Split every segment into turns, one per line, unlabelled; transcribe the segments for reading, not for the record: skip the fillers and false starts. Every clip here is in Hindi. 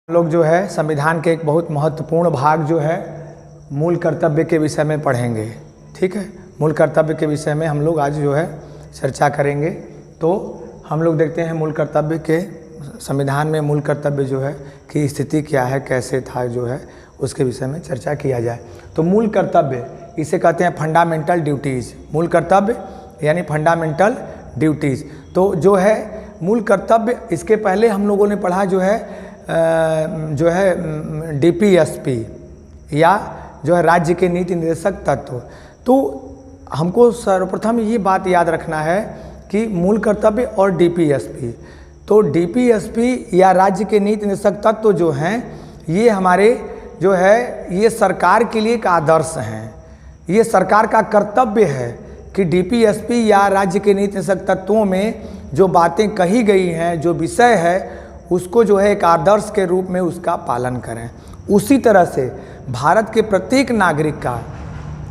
लोग जो है संविधान के एक बहुत महत्वपूर्ण भाग जो है मूल कर्तव्य के विषय में पढ़ेंगे। ठीक है, मूल कर्तव्य के विषय में हम लोग आज जो है चर्चा करेंगे। तो हम लोग देखते हैं मूल कर्तव्य के संविधान में मूल कर्तव्य जो है की स्थिति क्या है, कैसे था, जो है उसके विषय में चर्चा किया जाए। तो मूल कर्तव्य इसे कहते हैं फंडामेंटल ड्यूटीज़। मूल कर्तव्य यानी फंडामेंटल ड्यूटीज़। तो जो है मूल कर्तव्य, इसके पहले हम लोगों ने पढ़ा जो है डीपीएसपी या जो है राज्य के नीति निर्देशक तत्व। तो हमको सर्वप्रथम ये बात याद रखना है कि मूल कर्तव्य और डीपीएसपी, तो डीपीएसपी या राज्य के नीति निर्देशक तत्व जो हैं ये हमारे जो है ये सरकार के लिए एक आदर्श हैं। ये सरकार का कर्तव्य है कि डीपीएसपी या राज्य के नीति निर्देशक तत्वों में जो बातें कही गई हैं, जो विषय है, उसको जो है एक आदर्श के रूप में उसका पालन करें। उसी तरह से भारत के प्रत्येक नागरिक का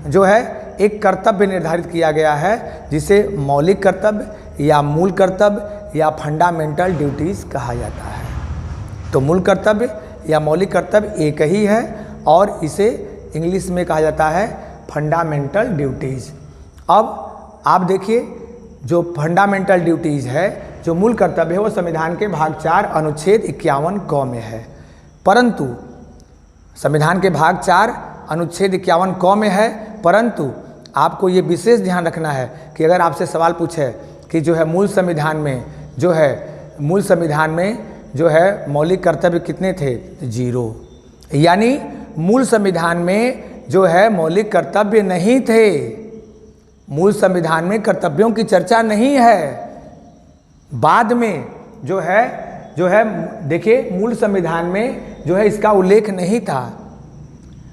जो है एक कर्तव्य निर्धारित किया गया है, जिसे मौलिक कर्तव्य या मूल कर्तव्य या फंडामेंटल ड्यूटीज़ कहा जाता है। तो मूल कर्तव्य या मौलिक कर्तव्य एक ही है और इसे इंग्लिश में कहा जाता है फंडामेंटल ड्यूटीज़। अब आप देखिए, जो फंडामेंटल ड्यूटीज़ है, जो मूल कर्तव्य है, वो संविधान के भाग 4 अनुच्छेद 51 क में है। परंतु संविधान के भाग 4 अनुच्छेद 51 क में है, परंतु आपको ये विशेष ध्यान रखना है कि अगर आपसे सवाल पूछे कि जो है मूल संविधान में जो है मौलिक कर्तव्य कितने थे, 0। यानी मूल संविधान में जो है मौलिक कर्तव्य नहीं थे। मूल संविधान में कर्तव्यों की चर्चा नहीं है। बाद में जो है देखिए, मूल संविधान में जो है इसका उल्लेख नहीं था।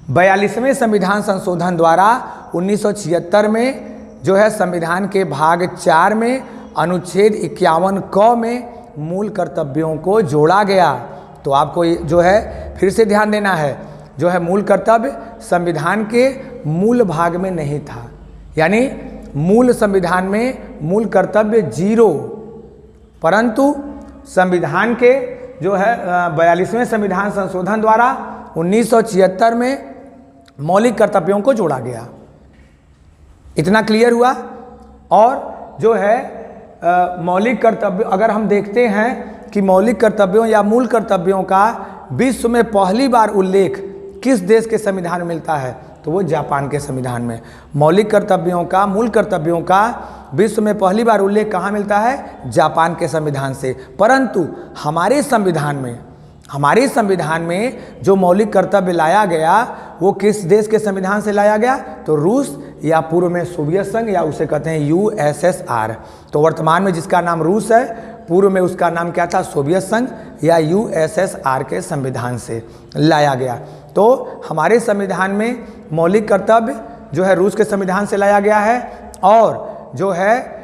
42वें संविधान संशोधन द्वारा 1976 में जो है संविधान के भाग 4 में अनुच्छेद 51 क में मूल कर्तव्यों को जोड़ा गया। तो आपको जो है फिर से ध्यान देना है, जो है मूल कर्तव्य संविधान के मूल भाग में नहीं था। यानी मूल संविधान में मूल कर्तव्य 0, परंतु संविधान के जो है 42वें संविधान संशोधन द्वारा 1976 में मौलिक कर्तव्यों को जोड़ा गया। इतना क्लियर हुआ। और जो है मौलिक कर्तव्य, अगर हम देखते हैं कि मौलिक कर्तव्यों या मूल कर्तव्यों का विश्व में पहली बार उल्लेख किस देश के संविधान में मिलता है, तो वो जापान के संविधान में। मौलिक कर्तव्यों का, मूल कर्तव्यों का विश्व में पहली बार उल्लेख कहाँ मिलता है, जापान के संविधान से। परंतु हमारे संविधान में जो मौलिक कर्तव्य लाया गया वो किस देश के संविधान से लाया गया, तो रूस या पूर्व में सोवियत संघ या उसे कहते हैं यूएसएसआर। तो वर्तमान में जिसका नाम रूस है, पूर्व में उसका नाम क्या था, सोवियत संघ या यूएसएसआर के संविधान से लाया गया। तो हमारे संविधान में मौलिक कर्तव्य जो है रूस के संविधान से लाया गया है। और जो है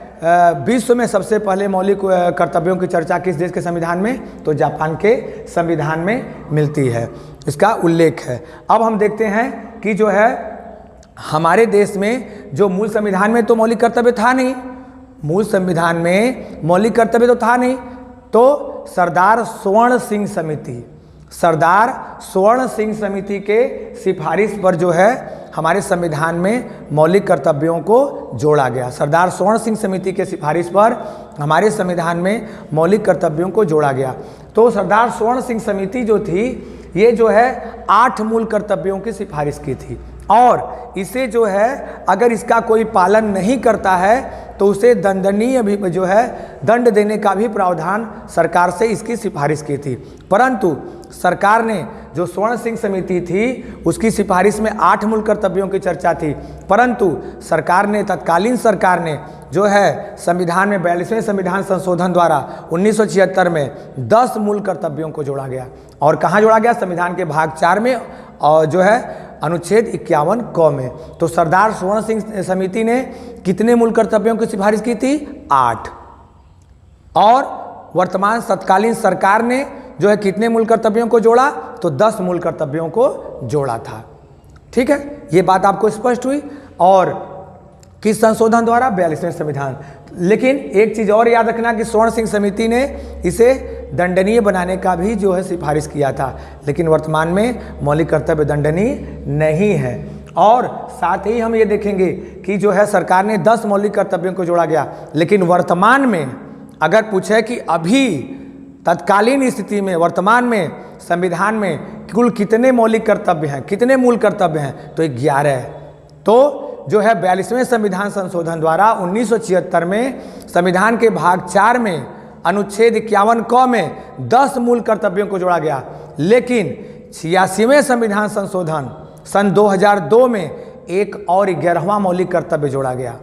विश्व में सबसे पहले मौलिक कर्तव्यों की चर्चा किस देश के संविधान में, तो जापान के संविधान में मिलती है, इसका उल्लेख है। अब हम देखते हैं कि जो है हमारे देश में जो मूल संविधान में तो मौलिक कर्तव्य था नहीं, मूल संविधान में मौलिक कर्तव्य तो था नहीं, तो सरदार स्वर्ण सिंह समिति के सिफारिश पर जो है हमारे संविधान में मौलिक कर्तव्यों को जोड़ा गया। सरदार स्वर्ण सिंह समिति के सिफारिश पर हमारे संविधान में मौलिक कर्तव्यों को जोड़ा गया। तो सरदार स्वर्ण सिंह समिति जो थी, ये जो है 8 मूल कर्तव्यों की सिफारिश की थी, और इसे जो है अगर इसका कोई पालन नहीं करता है तो उसे दंडनीय भी जो है दंड देने का भी प्रावधान सरकार से इसकी सिफारिश की थी। परंतु सरकार ने जो स्वर्ण सिंह समिति थी उसकी सिफारिश में 8 मूल कर्तव्यों की चर्चा थी, परंतु तत्कालीन सरकार ने जो है संविधान में 42वें संविधान संशोधन द्वारा 1976 में 10 मूल कर्तव्यों को जोड़ा गया। और कहाँ जोड़ा गया, संविधान के भाग 4 में और जो है अनुच्छेद 51 क में। तो सरदार स्वर्ण सिंह समिति ने कितने मूल कर्तव्यों की सिफारिश की थी, 8। और वर्तमान तत्कालीन सरकार ने जो है कितने मूल कर्तव्यों को जोड़ा, तो 10 मूल कर्तव्यों को जोड़ा था। ठीक है, ये बात आपको स्पष्ट हुई। और किस संशोधन द्वारा, 42वें संविधान। लेकिन एक चीज़ और याद रखना कि स्वर्ण सिंह समिति ने इसे दंडनीय बनाने का भी जो है सिफारिश किया था, लेकिन वर्तमान में मौलिक कर्तव्य दंडनीय नहीं है। और साथ ही हम ये देखेंगे कि जो है सरकार ने 10 मौलिक कर्तव्यों को जोड़ा गया, लेकिन वर्तमान में अगर पूछे कि अभी तत्कालीन स्थिति में वर्तमान में संविधान में कुल कितने मौलिक कर्तव्य हैं, कितने मूल कर्तव्य हैं, तो 11 है। तो जो है 42वें संविधान संशोधन द्वारा 1976 में संविधान के भाग 4 में अनुच्छेद 51 क में 10 मूल कर्तव्यों को जोड़ा गया, लेकिन 86वें संविधान संशोधन सन 2002 में एक और 11वां मौलिक कर्तव्य जोड़ा गया।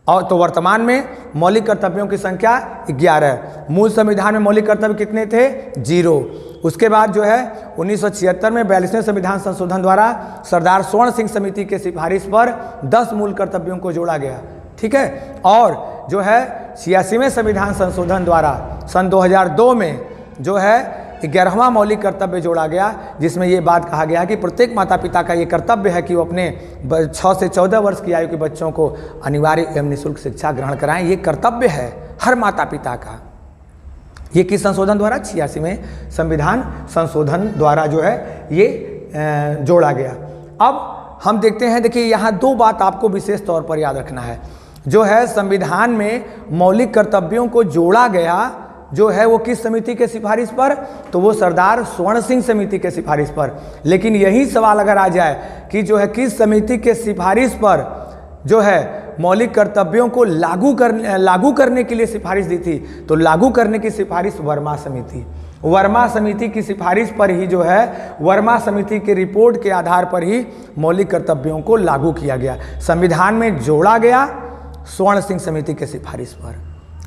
और तो वर्तमान में मौलिक कर्तव्यों की संख्या 11 है। मूल संविधान में मौलिक कर्तव्य कितने थे? 0। उसके बाद जो है 1976 में 42वें संविधान संशोधन द्वारा सरदार स्वर्ण सिंह समिति के सिफारिश पर 10 मूल कर्तव्यों को जोड़ा गया। ठीक है। और जो है 86वें संविधान संशोधन द्वारा सन 2002 में जो है 11वां मौलिक कर्तव्य जोड़ा गया, जिसमें ये बात कहा गया कि प्रत्येक माता पिता का ये कर्तव्य है कि वो अपने 6 से 14 वर्ष की आयु के बच्चों को अनिवार्य एवं निःशुल्क शिक्षा ग्रहण कराएं। ये कर्तव्य है हर माता पिता का। ये किस संशोधन द्वारा? 86वें संविधान संशोधन द्वारा जो है ये जोड़ा गया। अब हम देखते हैं, देखिए यहाँ 2 बात आपको विशेष तौर पर याद रखना है। जो है संविधान में मौलिक कर्तव्यों को जोड़ा गया जो है वो किस समिति के सिफारिश पर? तो वो सरदार स्वर्ण सिंह समिति के सिफारिश पर। लेकिन यही सवाल अगर आ जाए कि जो है किस समिति के सिफारिश पर जो है मौलिक कर्तव्यों को लागू करने के लिए सिफारिश दी थी, तो लागू करने की सिफारिश वर्मा समिति की सिफारिश पर ही जो है वर्मा समिति के रिपोर्ट के आधार पर ही मौलिक कर्तव्यों को लागू किया गया। संविधान में जोड़ा गया स्वर्ण सिंह समिति के सिफारिश पर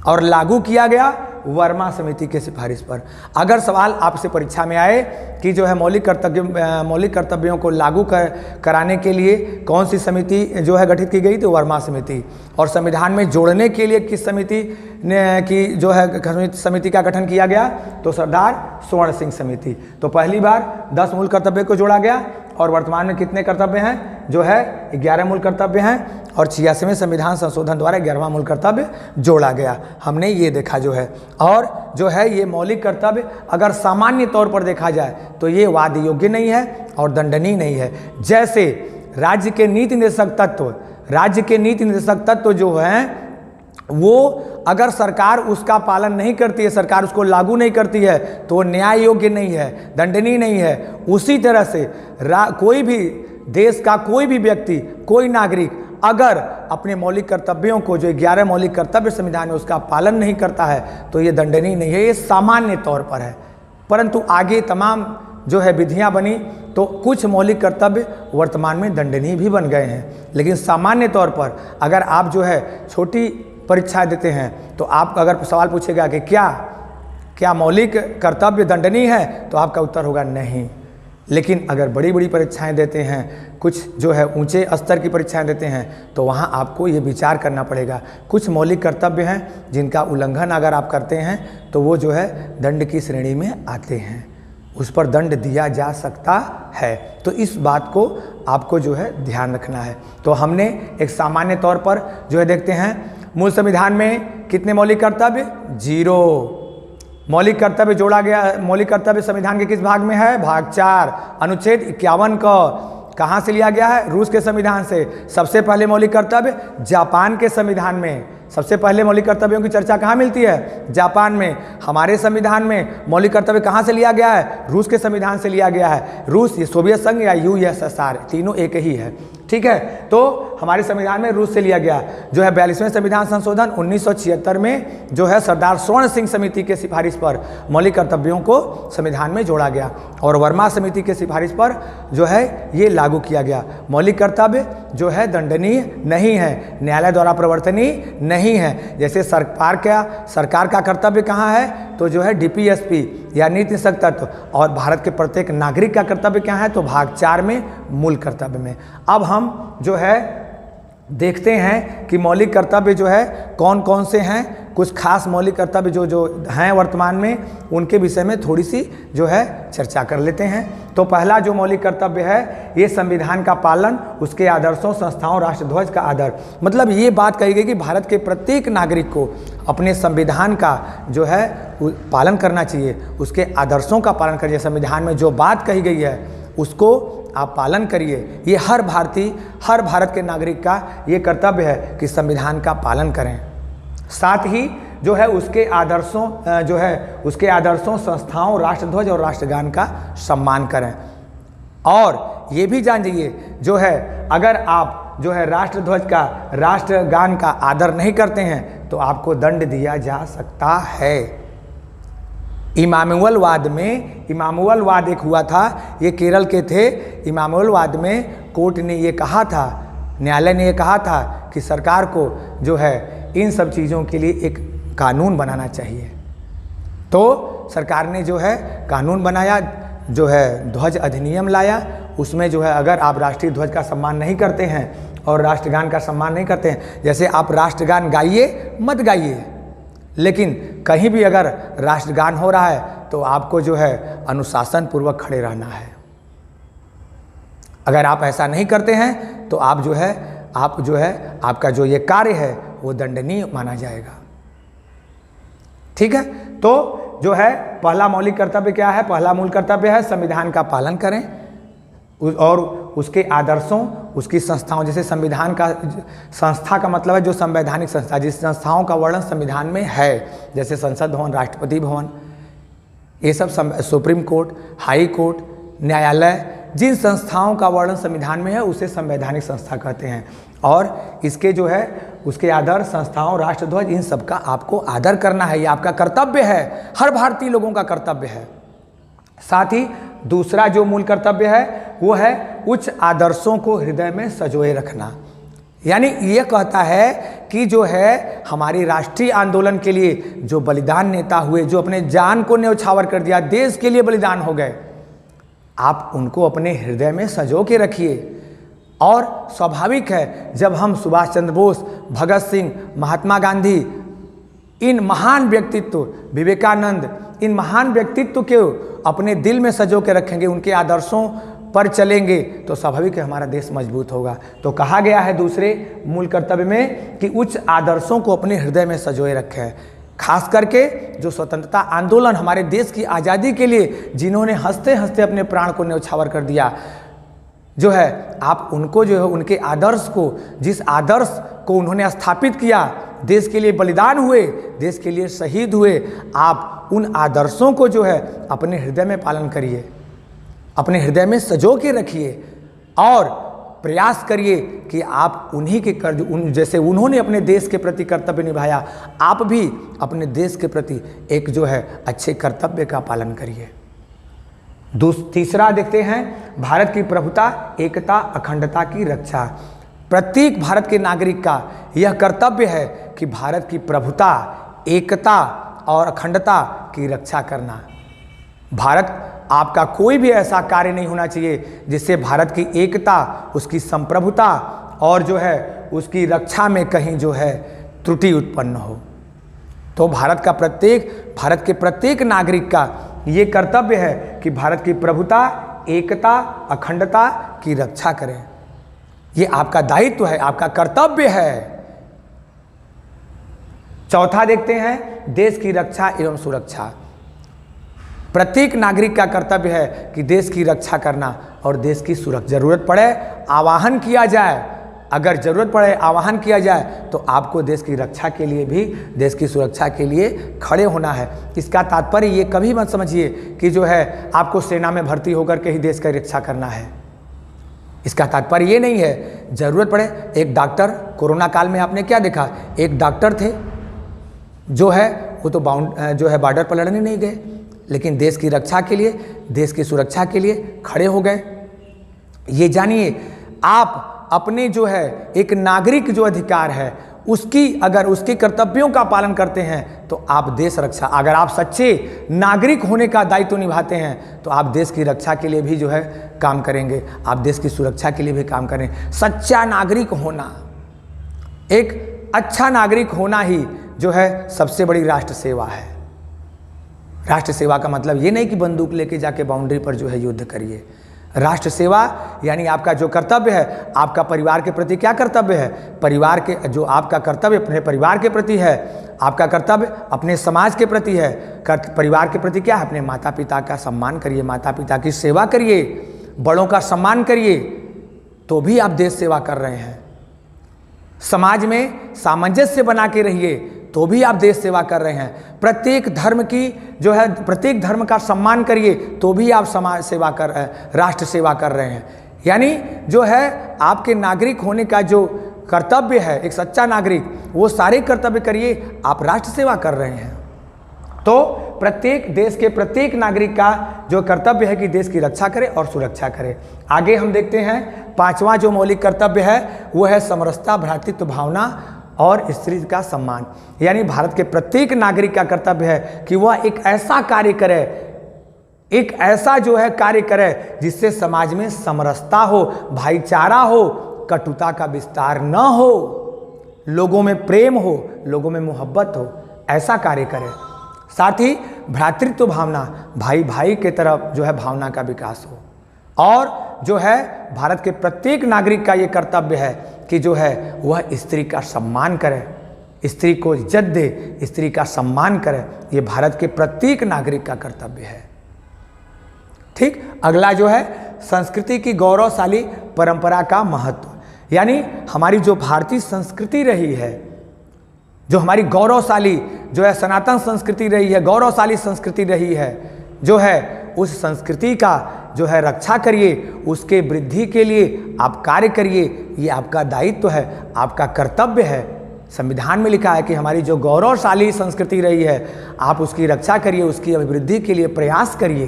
और लागू किया गया वर्मा समिति के सिफारिश पर। अगर सवाल आपसे परीक्षा में आए कि जो है मौलिक कर्तव्यों को लागू कराने के लिए कौन सी समिति जो है गठित की गई, तो वर्मा समिति। और संविधान में जोड़ने के लिए किस समिति ने की जो है समिति का गठन किया गया, तो सरदार स्वर्ण सिंह समिति। तो पहली बार 10 मूल कर्तव्य को जोड़ा गया और वर्तमान में कितने कर्तव्य हैं? जो है 11 मूल कर्तव्य हैं और 86वें संविधान संशोधन द्वारा 11वां मूल कर्तव्य जोड़ा गया। हमने ये देखा जो है। और जो है ये मौलिक कर्तव्य अगर सामान्य तौर पर देखा जाए तो ये वाद योग्य नहीं है और दंडनीय नहीं है। जैसे राज्य के नीति निर्देशक तत्व जो हैं वो अगर सरकार उसका पालन नहीं करती है, सरकार उसको लागू नहीं करती है, तो वो न्याय योग्य नहीं है, दंडनीय नहीं है। उसी तरह से कोई भी देश का कोई भी व्यक्ति, कोई नागरिक अगर अपने मौलिक कर्तव्यों को, जो 11 मौलिक कर्तव्य संविधान में, उसका पालन नहीं करता है तो ये दंडनीय नहीं है, ये सामान्य तौर पर है। परंतु आगे तमाम जो है विधियां बनी तो कुछ मौलिक कर्तव्य वर्तमान में दंडनीय भी बन गए हैं। लेकिन सामान्य तौर पर अगर आप जो है छोटी परीक्षा देते हैं तो आप अगर सवाल पूछेगा कि क्या मौलिक कर्तव्य दंडनीय है, तो आपका उत्तर होगा नहीं। लेकिन अगर बड़ी बड़ी परीक्षाएं देते हैं, कुछ जो है ऊंचे स्तर की परीक्षाएं देते हैं, तो वहां आपको ये विचार करना पड़ेगा। कुछ मौलिक कर्तव्य हैं जिनका उल्लंघन अगर आप करते हैं तो वो जो है दंड की श्रेणी में आते हैं, उस पर दंड दिया जा सकता है। तो इस बात को आपको जो है ध्यान रखना है। तो हमने एक सामान्य तौर पर जो है देखते हैं, मूल संविधान में कितने मौलिक कर्तव्य? 0 मौलिक कर्तव्य जोड़ा गया। मौलिक कर्तव्य संविधान के किस भाग में है? भाग 4 अनुच्छेद 51 का कहाँ से लिया गया है? रूस के संविधान से। सबसे पहले मौलिक कर्तव्य जापान के संविधान में। सबसे पहले मौलिक कर्तव्यों की चर्चा कहाँ मिलती है? जापान में। हमारे संविधान में मौलिक कर्तव्य कहाँ से लिया गया है? रूस के संविधान से लिया गया है। रूस, ये सोवियत संघ या USSR, तीनों एक ही है। ठीक है। तो हमारे संविधान में रूस से लिया गया जो है 42वें संविधान संशोधन 1976 में जो है सरदार स्वर्ण सिंह समिति के सिफारिश पर मौलिक कर्तव्यों को संविधान में जोड़ा गया और वर्मा समिति के सिफारिश पर जो है ये लागू किया गया। मौलिक कर्तव्य जो है दंडनीय नहीं है, न्यायालय द्वारा प्रवर्तनीय नहीं है। जैसे सरकार का कर्तव्य कहाँ है? तो जो है DPSP या नीति निर्देशक तत्व। और भारत के प्रत्येक नागरिक का कर्तव्य क्या है? तो भाग 4 में मूल कर्तव्य में। अब हम जो है देखते हैं कि मौलिक कर्तव्य जो है कौन कौन से हैं, कुछ खास मौलिक कर्तव्य जो हैं वर्तमान में, उनके विषय में थोड़ी सी जो है चर्चा कर लेते हैं। तो पहला जो मौलिक कर्तव्य है, ये संविधान का पालन, उसके आदर्शों, संस्थाओं, राष्ट्रध्वज का आदर। मतलब ये बात कही गई कि भारत के प्रत्येक नागरिक को अपने संविधान का जो है पालन करना चाहिए, उसके आदर्शों का पालन करिए। संविधान में जो बात कही गई है उसको आप पालन करिए। ये हर भारतीय, हर भारत के नागरिक का ये कर्तव्य है कि संविधान का पालन करें। साथ ही जो है उसके आदर्शों, संस्थाओं, राष्ट्रध्वज और राष्ट्रगान का सम्मान करें। और ये भी जान जाइए जो है, अगर आप जो है राष्ट्रध्वज का, राष्ट्रगान का आदर नहीं करते हैं तो आपको दंड दिया जा सकता है। इमामुअल-वाद एक हुआ था, ये केरल के थे। इमामुअल-वाद में कोर्ट ने ये कहा था, न्यायालय ने ये कहा था कि सरकार को जो है इन सब चीज़ों के लिए एक कानून बनाना चाहिए। तो सरकार ने जो है कानून बनाया, जो है ध्वज अधिनियम लाया। उसमें जो है अगर आप राष्ट्रीय ध्वज का सम्मान नहीं करते हैं और राष्ट्रगान का सम्मान नहीं करते हैं, जैसे आप राष्ट्रगान गाइए मत गाइए, लेकिन कहीं भी अगर राष्ट्रगान हो रहा है तो आपको जो है अनुशासन पूर्वक खड़े रहना है। अगर आप ऐसा नहीं करते हैं तो आप जो है आपका जो ये कार्य है वो दंडनीय माना जाएगा। ठीक है, तो जो है पहला मौलिक कर्तव्य क्या है? पहला मूल कर्तव्य है संविधान का पालन करें और उसके आदर्शों, उसकी संस्थाओं, जैसे संविधान का, संस्था का मतलब है जो संवैधानिक संस्था, जिस संस्थाओं का वर्णन संविधान में है, जैसे संसद भवन, राष्ट्रपति भवन, ये सब सुप्रीम कोर्ट, हाई कोर्ट, न्यायालय, जिन संस्थाओं का वर्णन संविधान में है उसे संवैधानिक संस्था कहते हैं। और इसके जो है उसके आदर्श, संस्थाओं, राष्ट्रध्वज, इन सब का आपको आदर करना है, ये आपका कर्तव्य है, हर भारतीय लोगों का कर्तव्य है। साथ ही दूसरा जो मूल कर्तव्य है वो है उच्च आदर्शों को हृदय में संजोए रखना। यानी ये कहता है कि जो है हमारी राष्ट्रीय आंदोलन के लिए जो बलिदान नेता हुए, जो अपने जान को न्यौछावर कर दिया, देश के लिए बलिदान हो गए, आप उनको अपने हृदय में संजो के रखिए। और स्वाभाविक है जब हम सुभाष चंद्र बोस, भगत सिंह, महात्मा गांधी, इन महान व्यक्तित्व, विवेकानंद, इन महान व्यक्तित्व को अपने दिल में संजो के रखेंगे, उनके आदर्शों पर चलेंगे, तो स्वाभाविक है हमारा देश मजबूत होगा। तो कहा गया है दूसरे मूल कर्तव्य में कि उच्च आदर्शों को अपने हृदय में संजोए रखें। खास करके जो स्वतंत्रता आंदोलन, हमारे देश की आज़ादी के लिए जिन्होंने हंसते हंसते अपने प्राण को न्यौछावर कर दिया, जो है आप उनको जो है उनके आदर्श को, जिस आदर्श को उन्होंने स्थापित किया, देश के लिए बलिदान हुए, देश के लिए शहीद हुए, आप उन आदर्शों को जो है अपने हृदय में पालन करिए, अपने हृदय में संजो के रखिए और प्रयास करिए कि आप उन्हीं के कर्ज, जैसे उन्होंने अपने देश के प्रति कर्तव्य निभाया, आप भी अपने देश के प्रति एक जो है अच्छे कर्तव्य का पालन करिए। तीसरा देखते हैं भारत की प्रभुता, एकता, अखंडता की रक्षा। प्रत्येक भारत के नागरिक का यह कर्तव्य है कि भारत की प्रभुता, एकता और अखंडता की रक्षा करना। भारत, आपका कोई भी ऐसा कार्य नहीं होना चाहिए जिससे भारत की एकता, उसकी संप्रभुता और जो है उसकी रक्षा में कहीं जो है त्रुटि उत्पन्न हो। तो भारत के प्रत्येक नागरिक का ये कर्तव्य है कि भारत की प्रभुता, एकता, अखंडता की रक्षा करें। ये आपका दायित्व है, आपका कर्तव्य है। चौथा देखते हैं देश की रक्षा एवं सुरक्षा। प्रत्येक नागरिक का कर्तव्य है कि देश की रक्षा करना और देश की सुरक्षा, जरूरत पड़े आवाहन किया जाए, अगर जरूरत पड़े आवाहन किया जाए तो आपको देश की रक्षा के लिए भी, देश की सुरक्षा के लिए खड़े होना है। इसका तात्पर्य ये कभी मत समझिए कि जो है आपको सेना में भर्ती होकर के ही देश की रक्षा करना है। इसका तात्पर्य ये नहीं है। जरूरत पड़े, एक डॉक्टर, कोरोना काल में आपने क्या देखा, एक डॉक्टर थे जो है वो तो बॉर्डर पर लड़ने नहीं गए, लेकिन देश की रक्षा के लिए, देश की सुरक्षा के लिए खड़े हो गए। ये जानिए, आप अपने जो है एक नागरिक जो अधिकार है उसकी, अगर उसके कर्तव्यों का पालन करते हैं तो आप देश रक्षा, अगर आप सच्चे नागरिक होने का दायित्व निभाते हैं तो आप देश की रक्षा के लिए भी जो है काम करेंगे, आप देश की सुरक्षा के लिए भी काम करें। सच्चा नागरिक होना, एक अच्छा नागरिक होना ही जो है सबसे बड़ी राष्ट्र सेवा है। राष्ट्र सेवा का मतलब ये नहीं कि बंदूक लेके जाके बाउंड्री पर जो है युद्ध करिए। राष्ट्र सेवा यानी आपका जो कर्तव्य है, आपका परिवार के प्रति क्या कर्तव्य है, परिवार के जो आपका कर्तव्य अपने परिवार के प्रति है, आपका कर्तव्य अपने समाज के प्रति है। परिवार के प्रति क्या है, अपने माता पिता का सम्मान करिए, माता पिता की सेवा करिए, बड़ों का सम्मान करिए, तो भी आप देश सेवा कर रहे हैं। समाज में सामंजस्य बना के रहिए, तो भी आप देश सेवा कर रहे हैं। प्रत्येक धर्म की जो है, प्रत्येक धर्म का सम्मान करिए, तो भी आप समाज सेवा कर राष्ट्र सेवा कर रहे हैं। यानी जो है आपके नागरिक होने का जो कर्तव्य है, एक सच्चा नागरिक, वो सारे कर्तव्य करिए, आप राष्ट्र सेवा कर रहे हैं। तो प्रत्येक देश के प्रत्येक नागरिक का जो कर्तव्य है कि देश की रक्षा करे और सुरक्षा करे। आगे हम देखते हैं 5वां जो मौलिक कर्तव्य है वो है समरसता, भ्रातृत्व भावना और स्त्री का सम्मान। यानी भारत के प्रत्येक नागरिक का कर्तव्य है कि वह एक ऐसा कार्य करे, एक ऐसा जो है कार्य करे जिससे समाज में समरसता हो, भाईचारा हो, कटुता का विस्तार न हो, लोगों में प्रेम हो, लोगों में मोहब्बत हो, ऐसा कार्य करे। साथ ही भ्रातृत्व भावना, भाई भाई के तरफ जो है भावना का विकास हो। और जो है भारत के प्रत्येक नागरिक का ये कर्तव्य है कि जो है वह स्त्री का सम्मान करे, स्त्री को इज्जत दे, स्त्री का सम्मान करे। ये भारत के प्रत्येक नागरिक का कर्तव्य है। ठीक, अगला जो है संस्कृति की गौरवशाली परंपरा का महत्व। यानी हमारी जो भारतीय संस्कृति रही है, जो हमारी गौरवशाली जो है सनातन संस्कृति रही है, गौरवशाली संस्कृति रही है, जो है उस संस्कृति का जो है रक्षा करिए, उसके वृद्धि के लिए आप कार्य करिए। ये आपका दायित्व है, आपका कर्तव्य है। संविधान में लिखा है कि हमारी जो गौरवशाली संस्कृति रही है, आप उसकी रक्षा करिए, उसकी अभिवृद्धि के लिए प्रयास करिए।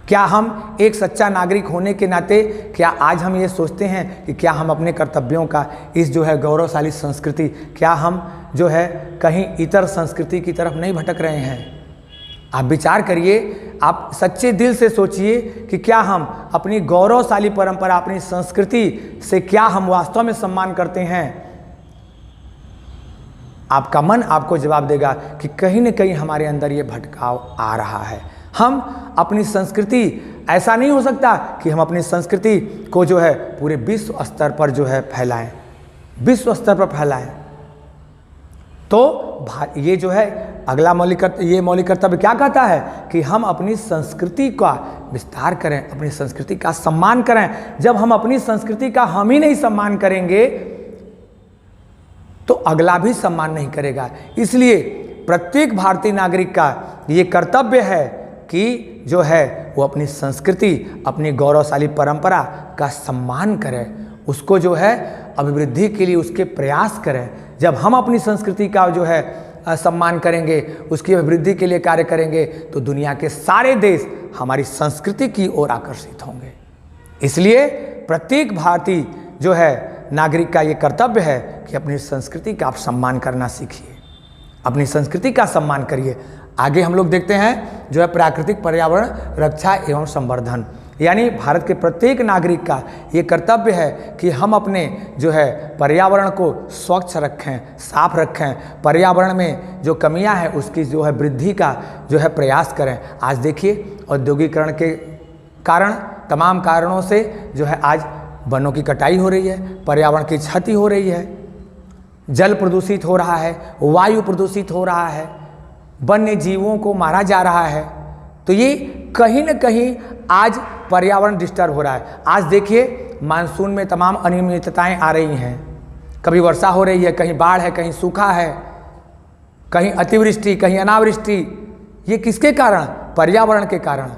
क्या हम एक सच्चा नागरिक होने के नाते क्या आज हम ये सोचते हैं कि क्या हम अपने कर्तव्यों का, इस जो है गौरवशाली संस्कृति, क्या हम जो है कहीं इतर संस्कृति की तरफ नहीं भटक रहे हैं? आप विचार करिए, आप सच्चे दिल से सोचिए कि क्या हम अपनी गौरवशाली परंपरा, अपनी संस्कृति से क्या हम वास्तव में सम्मान करते हैं? आपका मन आपको जवाब देगा कि कहीं न कहीं हमारे अंदर ये भटकाव आ रहा है। हम अपनी संस्कृति, ऐसा नहीं हो सकता कि हम अपनी संस्कृति को जो है पूरे विश्व स्तर पर जो है फैलाएं, विश्व स्तर पर फैलाएं। तो ये जो है अगला मौलिक कर्तव्य क्या कहता है कि हम अपनी संस्कृति का विस्तार करें, अपनी संस्कृति का सम्मान करें। जब हम अपनी संस्कृति का हम ही नहीं सम्मान करेंगे तो अगला भी सम्मान नहीं करेगा। इसलिए प्रत्येक भारतीय नागरिक का ये कर्तव्य है कि जो है वो अपनी संस्कृति, अपनी गौरवशाली परंपरा का सम्मान करें, उसको जो है अभिवृद्धि के लिए उसके प्रयास करें। जब हम अपनी संस्कृति का जो है सम्मान करेंगे, उसकी अभिवृद्धि के लिए कार्य करेंगे, तो दुनिया के सारे देश हमारी संस्कृति की ओर आकर्षित होंगे। इसलिए प्रत्येक भारतीय जो है नागरिक का ये कर्तव्य है कि अपनी संस्कृति का आप सम्मान करना सीखिए, अपनी संस्कृति का सम्मान करिए। आगे हम लोग देखते हैं जो है प्राकृतिक पर्यावरण रक्षा एवं संवर्धन। यानी भारत के प्रत्येक नागरिक का ये कर्तव्य है कि हम अपने जो है पर्यावरण को स्वच्छ रखें, साफ रखें, पर्यावरण में जो कमियां हैं उसकी जो है वृद्धि का जो है प्रयास करें। आज देखिए औद्योगिकरण के कारण, तमाम कारणों से जो है आज वनों की कटाई हो रही है, पर्यावरण की क्षति हो रही है, जल प्रदूषित हो रहा है, वायु प्रदूषित हो रहा है, वन्य जीवों को मारा जा रहा है। तो ये कहीं न कहीं आज पर्यावरण डिस्टर्ब हो रहा है। आज देखिए मानसून में तमाम अनियमितताएं आ रही हैं, कभी वर्षा हो रही है, कहीं बाढ़ है, कहीं सूखा है, कहीं अतिवृष्टि, कहीं अनावृष्टि। ये किसके कारण? पर्यावरण के कारण।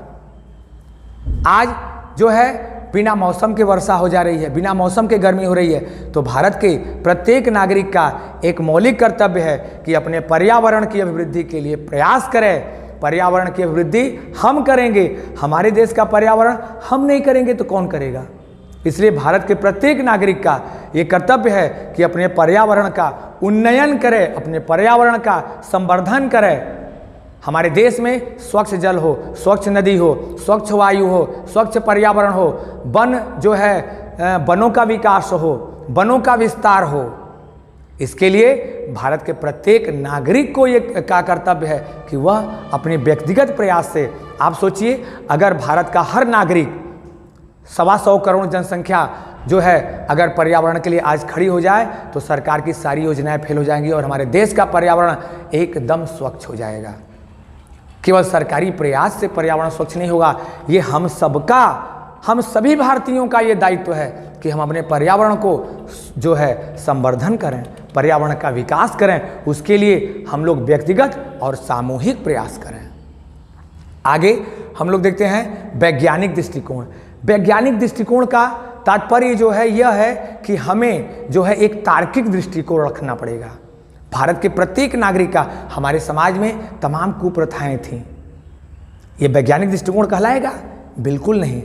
आज जो है बिना मौसम के वर्षा हो जा रही है, बिना मौसम के गर्मी हो रही है। तो भारत के प्रत्येक नागरिक का एक मौलिक कर्तव्य है कि अपने पर्यावरण की अभिवृद्धि के लिए प्रयास करें। पर्यावरण की अभिवृद्धि हम करेंगे, हमारे देश का पर्यावरण हम नहीं करेंगे तो कौन करेगा? इसलिए भारत के प्रत्येक नागरिक का ये कर्तव्य है कि अपने पर्यावरण का उन्नयन करें, अपने पर्यावरण का संवर्धन करें। हमारे देश में स्वच्छ जल हो, स्वच्छ नदी हो, स्वच्छ वायु हो, स्वच्छ पर्यावरण हो, वन जो है वनों का विकास हो, वनों का विस्तार हो। इसके लिए भारत के प्रत्येक नागरिक को ये का कर्तव्य है कि वह अपने व्यक्तिगत प्रयास से, आप सोचिए अगर भारत का हर नागरिक 125 करोड़ जनसंख्या जो है अगर पर्यावरण के लिए आज खड़ी हो जाए तो सरकार की सारी योजनाएं फेल हो जाएंगी और हमारे देश का पर्यावरण एकदम स्वच्छ हो जाएगा। केवल सरकारी प्रयास से पर्यावरण स्वच्छ नहीं होगा, ये हम सबका, हम सभी भारतीयों का ये दायित्व है कि हम अपने पर्यावरण को जो है संवर्धन करें, पर्यावरण का विकास करें। उसके लिए हम लोग व्यक्तिगत और सामूहिक प्रयास करें। आगे हम लोग देखते हैं वैज्ञानिक दृष्टिकोण। वैज्ञानिक दृष्टिकोण का तात्पर्य जो है यह है कि हमें जो है एक तार्किक दृष्टिकोण रखना पड़ेगा। भारत के प्रत्येक नागरिक का, हमारे समाज में तमाम कुप्रथाएं थीं, ये वैज्ञानिक दृष्टिकोण कहलाएगा? बिल्कुल नहीं।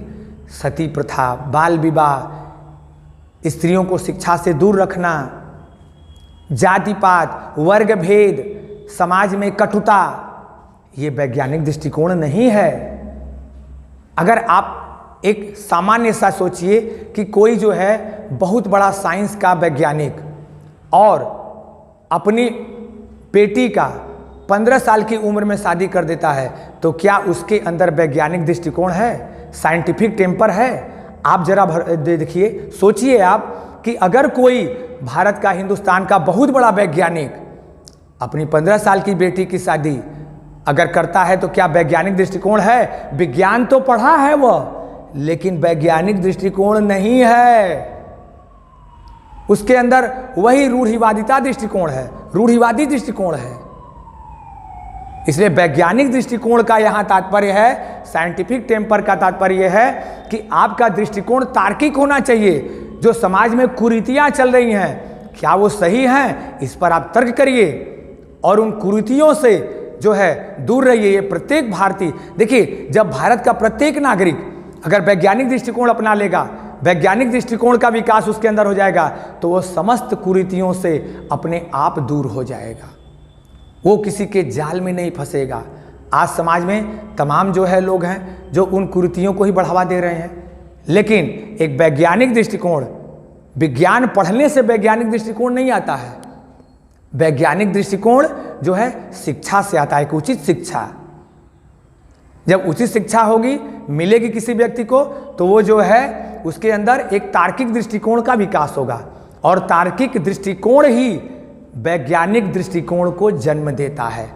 सती प्रथा, बाल विवाह, स्त्रियों को शिक्षा से दूर रखना, जाति पात, वर्ग भेद, समाज में कटुता, ये वैज्ञानिक दृष्टिकोण नहीं है। अगर आप एक सामान्य सा सोचिए कि कोई जो है बहुत बड़ा साइंस का वैज्ञानिक और अपनी बेटी का 15 साल की उम्र में शादी कर देता है, तो क्या उसके अंदर वैज्ञानिक दृष्टिकोण है, साइंटिफिक टेम्पर है? आप जरा देखिए, सोचिए आप कि अगर कोई भारत का, हिंदुस्तान का बहुत बड़ा वैज्ञानिक अपनी 15 साल की बेटी की शादी अगर करता है तो क्या वैज्ञानिक दृष्टिकोण है? विज्ञान तो पढ़ा है वह, लेकिन वैज्ञानिक दृष्टिकोण नहीं है। उसके अंदर वही रूढ़िवादिता दृष्टिकोण है, रूढ़िवादी दृष्टिकोण है। इसलिए वैज्ञानिक दृष्टिकोण का यहां तात्पर्य है, साइंटिफिक टेम्पर का तात्पर्य है कि आपका दृष्टिकोण तार्किक होना चाहिए। जो समाज में कुरीतियां चल रही हैं, क्या वो सही हैं? इस पर आप तर्क करिए और उन कुरीतियों से जो है दूर रहिए। ये प्रत्येक भारतीय, देखिए जब भारत का प्रत्येक नागरिक अगर वैज्ञानिक दृष्टिकोण अपना लेगा, वैज्ञानिक दृष्टिकोण का विकास उसके अंदर हो जाएगा, तो वो समस्त कुरीतियों से अपने आप दूर हो जाएगा, वो किसी के जाल में नहीं फंसेगा। आज समाज में तमाम जो है लोग हैं जो उन कुरीतियों को ही बढ़ावा दे रहे हैं, लेकिन एक वैज्ञानिक दृष्टिकोण, विज्ञान पढ़ने से वैज्ञानिक दृष्टिकोण नहीं आता है। वैज्ञानिक दृष्टिकोण जो है शिक्षा से आता है, एक उचित शिक्षा। जब उचित शिक्षा होगी, मिलेगी किसी व्यक्ति को, तो वो जो है उसके अंदर एक तार्किक दृष्टिकोण का विकास होगा और तार्किक दृष्टिकोण ही वैज्ञानिक दृष्टिकोण को जन्म देता है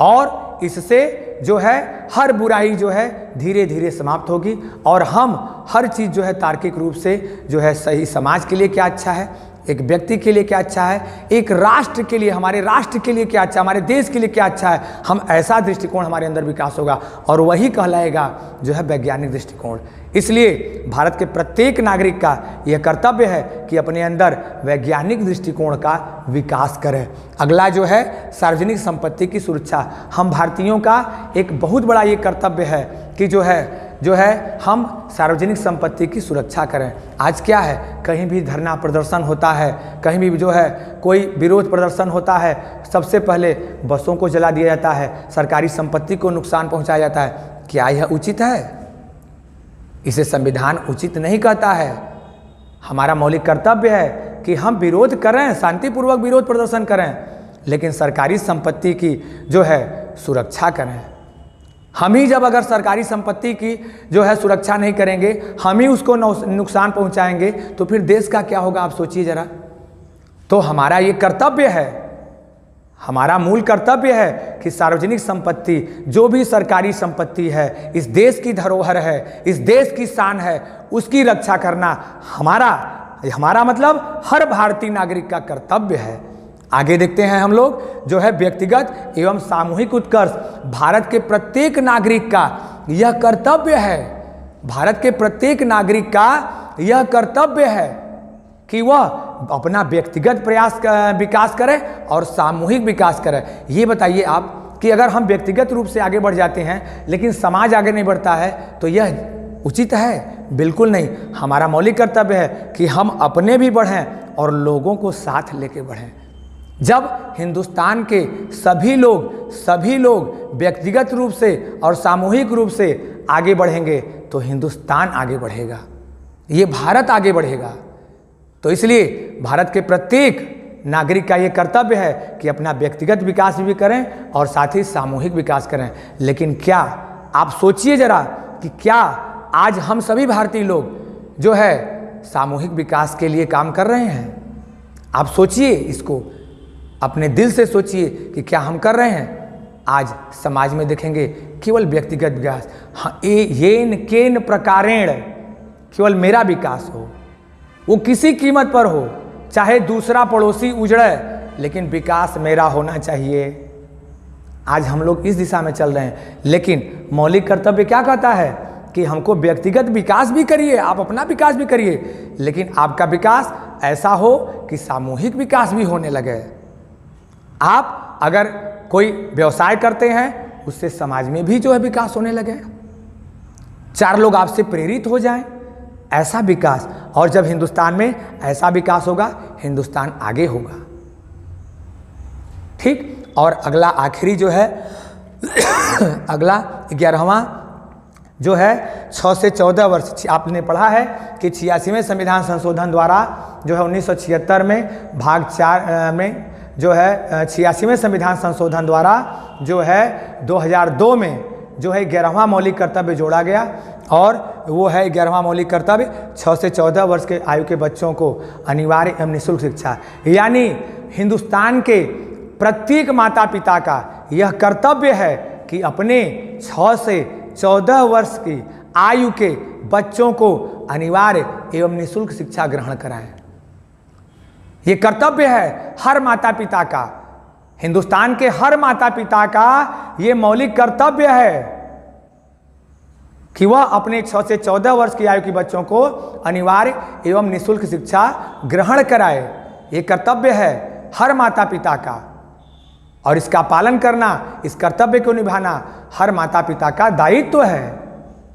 और इससे जो है हर बुराई जो है धीरे धीरे समाप्त होगी और हम हर चीज़ जो है तार्किक रूप से जो है सही, समाज के लिए क्या अच्छा है, एक व्यक्ति के लिए क्या अच्छा है, एक राष्ट्र के लिए, हमारे राष्ट्र के लिए क्या अच्छा है, हमारे देश के लिए क्या अच्छा है, हम ऐसा दृष्टिकोण हमारे अंदर विकास होगा और वही कहलाएगा जो है वैज्ञानिक दृष्टिकोण। इसलिए भारत के प्रत्येक नागरिक का यह कर्तव्य है कि अपने अंदर वैज्ञानिक दृष्टिकोण का विकास करें। अगला जो है सार्वजनिक संपत्ति की सुरक्षा। हम भारतीयों का एक बहुत बड़ा ये कर्तव्य है कि जो है हम सार्वजनिक संपत्ति की सुरक्षा करें। आज क्या है, कहीं भी धरना प्रदर्शन होता है, कहीं भी जो है कोई विरोध प्रदर्शन होता है, सबसे पहले बसों को जला दिया जाता है, सरकारी संपत्ति को नुकसान पहुंचाया जाता है। क्या यह उचित है? इसे संविधान उचित नहीं कहता है। हमारा मौलिक कर्तव्य है कि हम विरोध करें, शांतिपूर्वक विरोध प्रदर्शन करें, लेकिन सरकारी संपत्ति की जो है सुरक्षा करें। हम ही जब अगर सरकारी संपत्ति की जो है सुरक्षा नहीं करेंगे, हम ही उसको नुकसान पहुंचाएंगे, तो फिर देश का क्या होगा, आप सोचिए जरा। तो हमारा ये कर्तव्य है, हमारा मूल कर्तव्य है कि सार्वजनिक संपत्ति, जो भी सरकारी संपत्ति है, इस देश की धरोहर है, इस देश की शान है, उसकी रक्षा करना हमारा मतलब हर भारतीय नागरिक का कर्तव्य है। आगे देखते हैं हम लोग जो है व्यक्तिगत एवं सामूहिक उत्कर्ष। भारत के प्रत्येक नागरिक का यह कर्तव्य है, भारत के प्रत्येक नागरिक का यह कर्तव्य है कि वह अपना व्यक्तिगत प्रयास विकास करे और सामूहिक विकास करे। ये बताइए आप कि अगर हम व्यक्तिगत रूप से आगे बढ़ जाते हैं लेकिन समाज आगे नहीं बढ़ता है तो यह उचित है? बिल्कुल नहीं। हमारा मौलिक कर्तव्य है कि हम अपने भी बढ़ें और लोगों को साथ लेके बढ़ें। जब हिंदुस्तान के सभी लोग व्यक्तिगत रूप से और सामूहिक रूप से आगे बढ़ेंगे तो हिंदुस्तान आगे बढ़ेगा, ये भारत आगे बढ़ेगा। तो इसलिए भारत के प्रत्येक नागरिक का ये कर्तव्य है कि अपना व्यक्तिगत विकास भी करें और साथ ही सामूहिक विकास करें। लेकिन क्या आप सोचिए जरा कि क्या आज हम सभी भारतीय लोग जो है सामूहिक विकास के लिए काम कर रहे हैं? आप सोचिए, इसको अपने दिल से सोचिए कि क्या हम कर रहे हैं? आज समाज में देखेंगे केवल व्यक्तिगत विकास, हाँ येन केन प्रकारेण, केवल मेरा विकास हो, वो किसी कीमत पर हो, चाहे दूसरा पड़ोसी उजड़े, लेकिन विकास मेरा होना चाहिए। आज हम लोग इस दिशा में चल रहे हैं। लेकिन मौलिक कर्तव्य क्या कहता है कि हमको व्यक्तिगत विकास भी करिए, आप अपना विकास भी करिए, लेकिन आपका विकास ऐसा हो कि सामूहिक विकास भी होने लगे। आप अगर कोई व्यवसाय करते हैं, उससे समाज में भी जो है विकास होने लगे, 4 लोग आपसे प्रेरित हो जाएं, ऐसा विकास। और जब हिंदुस्तान में ऐसा विकास होगा, हिंदुस्तान आगे होगा। ठीक। और अगला आखिरी जो है अगला 11वां जो है 6 से 14 वर्ष, आपने पढ़ा है कि 86वें संविधान संशोधन द्वारा जो है 1976 में भाग 4 में जो है 86वें संविधान संशोधन द्वारा जो है 2002 में जो है 11वां मौलिक कर्तव्य जोड़ा गया। और वो है 11वां मौलिक कर्तव्य 6 से 14 वर्ष के आयु के बच्चों को अनिवार्य एवं निःशुल्क शिक्षा। यानी हिंदुस्तान के प्रत्येक माता पिता का यह कर्तव्य है कि अपने 6 से 14 वर्ष की आयु के बच्चों को अनिवार्य एवं निःशुल्क शिक्षा ग्रहण कराएं। ये कर्तव्य है हर माता पिता का, हिंदुस्तान के हर माता पिता का ये मौलिक कर्तव्य है कि वह अपने 6 से 14 वर्ष की आयु के बच्चों को अनिवार्य एवं निःशुल्क शिक्षा ग्रहण कराए। ये कर्तव्य है हर माता पिता का, और इसका पालन करना, इस कर्तव्य को निभाना हर माता पिता का दायित्व है।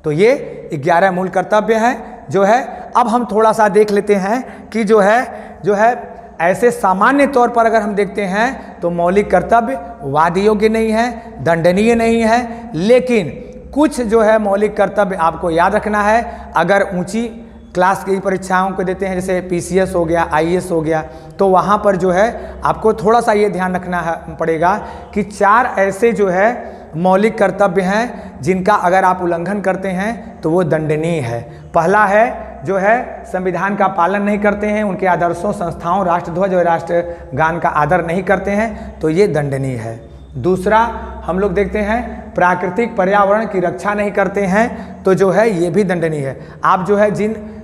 तो ये 11 मूल कर्तव्य हैं जो है। अब हम थोड़ा सा देख लेते हैं कि जो है ऐसे सामान्य तौर पर अगर हम देखते हैं तो मौलिक कर्तव्य वाद योग्य नहीं है, दंडनीय नहीं है। लेकिन कुछ जो है मौलिक कर्तव्य आपको याद रखना है। अगर ऊंची क्लास की परीक्षाओं को देते हैं, जैसे PCS हो गया, IAS हो गया, तो वहाँ पर जो है आपको थोड़ा सा ये ध्यान रखना पड़ेगा कि 4 ऐसे जो है मौलिक कर्तव्य हैं जिनका अगर आप उल्लंघन करते हैं तो वो दंडनीय है। पहला है जो है संविधान का पालन नहीं करते हैं, उनके आदर्शों, संस्थाओं, राष्ट्रध्वज और राष्ट्रगान का आदर नहीं करते हैं, तो ये दंडनीय है। दूसरा हम लोग देखते हैं प्राकृतिक पर्यावरण की रक्षा नहीं करते हैं, तो जो है ये भी दंडनीय है। आप जो है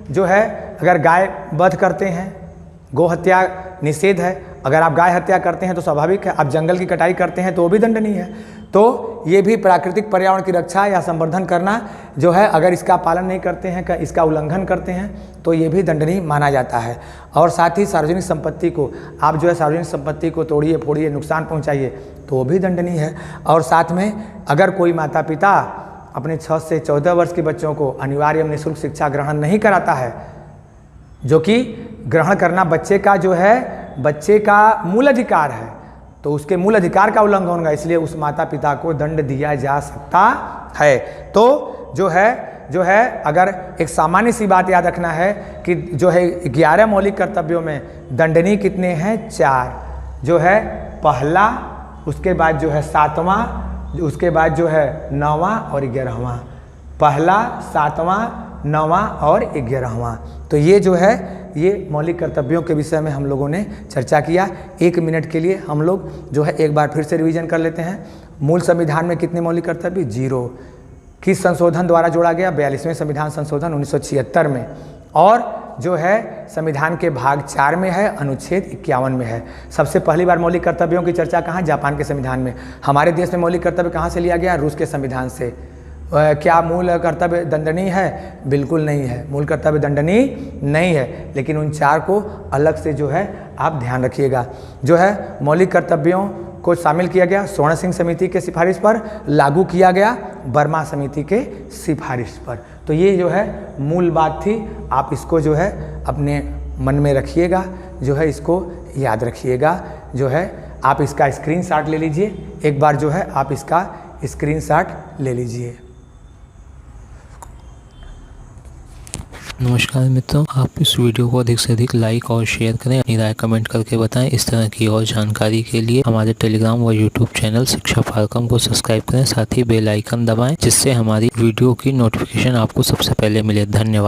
जो है अगर गाय वध करते हैं, गौ हत्या निषेध है, अगर आप गाय हत्या करते हैं तो स्वाभाविक है, आप जंगल की कटाई करते हैं तो वो भी दंडनीय है। तो ये भी प्राकृतिक पर्यावरण की रक्षा या संवर्धन करना जो है, अगर इसका पालन नहीं करते हैं, इसका उल्लंघन करते हैं, तो ये भी दंडनीय माना जाता है। और साथ ही सार्वजनिक संपत्ति को आप जो है सार्वजनिक संपत्ति को तोड़िए, फोड़िए, नुकसान पहुंचाइए, तो वो भी दंडनीय है। और साथ में अगर कोई माता पिता अपने 6 से 14 वर्ष के बच्चों को अनिवार्य एवं निःशुल्क शिक्षा ग्रहण नहीं कराता है, जो कि ग्रहण करना बच्चे का जो है बच्चे का मूल अधिकार है, तो उसके मूल अधिकार का उल्लंघन होगा, इसलिए उस माता पिता को दंड दिया जा सकता है। तो जो है अगर एक सामान्य सी बात याद रखना है कि जो है 11 मौलिक कर्तव्यों में दंडनीय कितने हैं? 4 जो है पहला, उसके बाद जो है 7वां, उसके बाद जो है 9वां और 11वां। पहला, 7वां, 9वां और 11वां। तो ये जो है ये मौलिक कर्तव्यों के विषय में हम लोगों ने चर्चा किया। 1 मिनट के लिए हम लोग जो है एक बार फिर से रिवीजन कर लेते हैं। मूल संविधान में कितने मौलिक कर्तव्य? 0। किस संशोधन द्वारा जोड़ा गया? 42वें संविधान संशोधन 1976 में। और जो है संविधान के भाग 4 में है, अनुच्छेद 51 में है। सबसे पहली बार मौलिक कर्तव्यों की चर्चा कहाँ? जापान के संविधान में। हमारे देश में मौलिक कर्तव्य कहाँ से लिया गया? रूस के संविधान से। क्या मूल कर्तव्य दंडनीय है? बिल्कुल नहीं है, मूल कर्तव्य दंडनीय नहीं है, लेकिन उन 4 को अलग से जो है आप ध्यान रखिएगा। जो है मौलिक कर्तव्यों को शामिल किया गया स्वर्ण सिंह समिति के सिफारिश पर, लागू किया गया वर्मा समिति के सिफारिश पर। तो ये जो है मूल बात थी, आप इसको जो है अपने मन में रखिएगा, जो है इसको याद रखिएगा। जो है आप इसका स्क्रीनशॉट ले लीजिए, एक बार जो है आप इसका स्क्रीनशॉट ले लीजिए।
नमस्कार मित्रों, आप इस वीडियो को अधिक से अधिक लाइक और शेयर करें, अपनी राय कमेंट करके बताएं। इस तरह की और जानकारी के लिए हमारे टेलीग्राम व यूट्यूब चैनल शिक्षा फारकम को सब्सक्राइब करें, साथ ही बेल आइकन दबाएं, जिससे हमारी वीडियो की नोटिफिकेशन आपको सबसे पहले मिले। धन्यवाद।